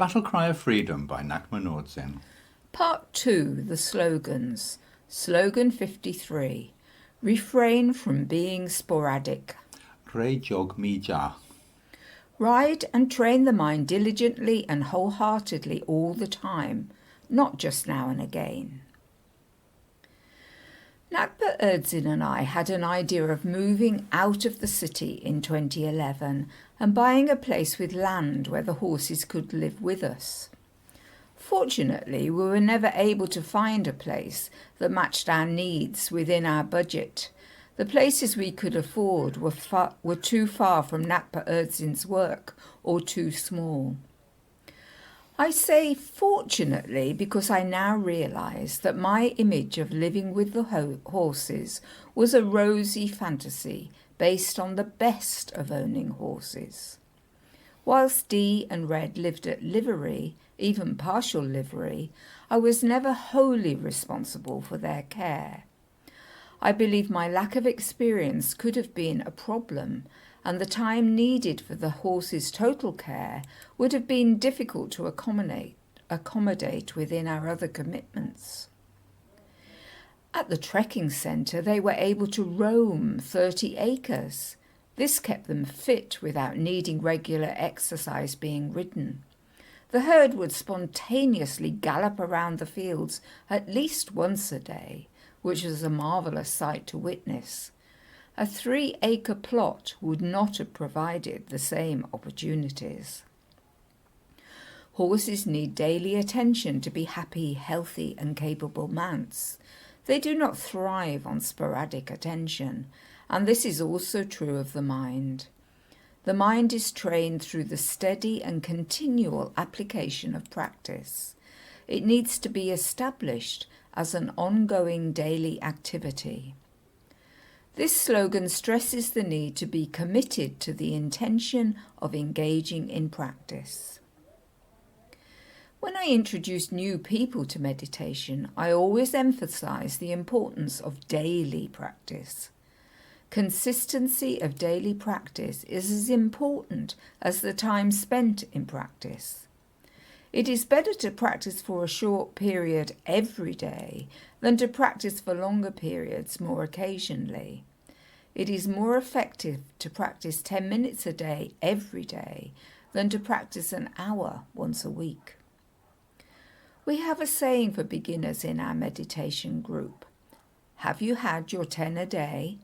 Battlecry of Freedom by Ngakma Nor'dzin. Part 2, the slogans. Slogan 53. Refrain from being sporadic. Lojong mija. Ride and train the mind diligently and wholeheartedly all the time, not just now and again. Ngakpa ö-Dzin and I had an idea of moving out of the city in 2011 and buying a place with land where the horses could live with us. Fortunately, we were never able to find a place that matched our needs within our budget. The places we could afford were too far from Ngakpa ö-Dzin's work or too small. I say fortunately because I now realise that my image of living with the horses was a rosy fantasy based on the best of owning horses. Whilst Dee and Red lived at livery, even partial livery, I was never wholly responsible for their care. I believe my lack of experience could have been a problem, and the time needed for the horse's total care would have been difficult to accommodate within our other commitments. At the trekking centre, they were able to roam 30 acres. This kept them fit without needing regular exercise being ridden. The herd would spontaneously gallop around the fields at least once a day, which was a marvellous sight to witness. A 3-acre plot would not have provided the same opportunities. Horses need daily attention to be happy, healthy and capable mounts. They do not thrive on sporadic attention, and this is also true of the mind. The mind is trained through the steady and continual application of practice. It needs to be established as an ongoing daily activity. This slogan stresses the need to be committed to the intention of engaging in practice. When I introduce new people to meditation, I always emphasize the importance of daily practice. Consistency of daily practice is as important as the time spent in practice. It is better to practice for a short period every day than to practice for longer periods more occasionally. It is more effective to practice 10 minutes a day every day than to practice an hour once a week. We have a saying for beginners in our meditation group. Have you had your 10 a day?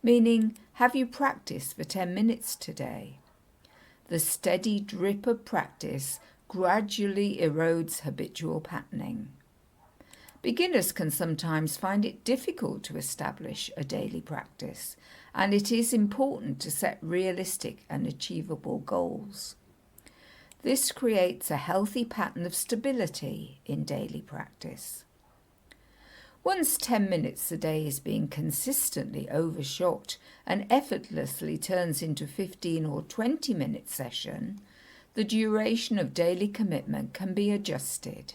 Meaning, have you practiced for 10 minutes today? The steady drip of practice gradually erodes habitual patterning. Beginners can sometimes find it difficult to establish a daily practice, and it is important to set realistic and achievable goals. This creates a healthy pattern of stability in daily practice. Once 10 minutes a day is being consistently overshot and effortlessly turns into 15 or 20-minute session, the duration of daily commitment can be adjusted.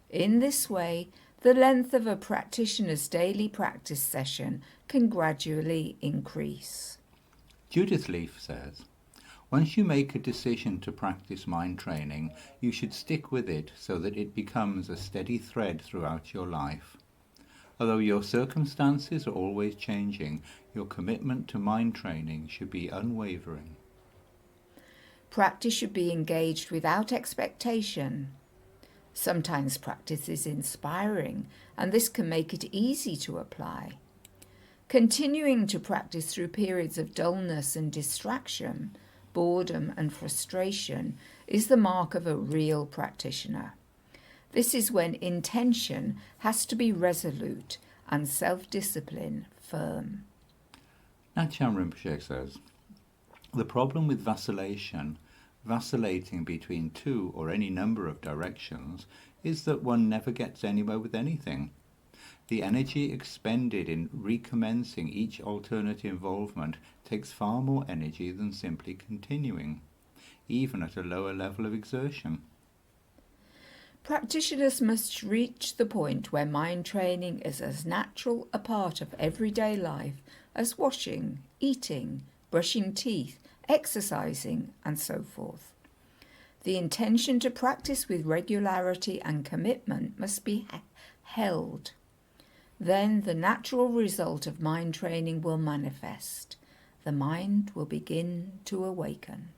In this way, the length of a practitioner's daily practice session can gradually increase. Judith Leaf says, once you make a decision to practice mind training, you should stick with it so that it becomes a steady thread throughout your life. Although your circumstances are always changing, your commitment to mind training should be unwavering. Practice should be engaged without expectation. Sometimes practice is inspiring, and this can make it easy to apply. Continuing to practice through periods of dullness and distraction, boredom and frustration is the mark of a real practitioner. This is when intention has to be resolute and self-discipline firm. Ngakpa Rinpoche says, the problem with vacillating between two or any number of directions, is that one never gets anywhere with anything. The energy expended in recommencing each alternate involvement takes far more energy than simply continuing, even at a lower level of exertion. Practitioners must reach the point where mind training is as natural a part of everyday life as washing, eating, brushing teeth, exercising, and so forth. The intention to practice with regularity and commitment must be held. Then the natural result of mind training will manifest. The mind will begin to awaken.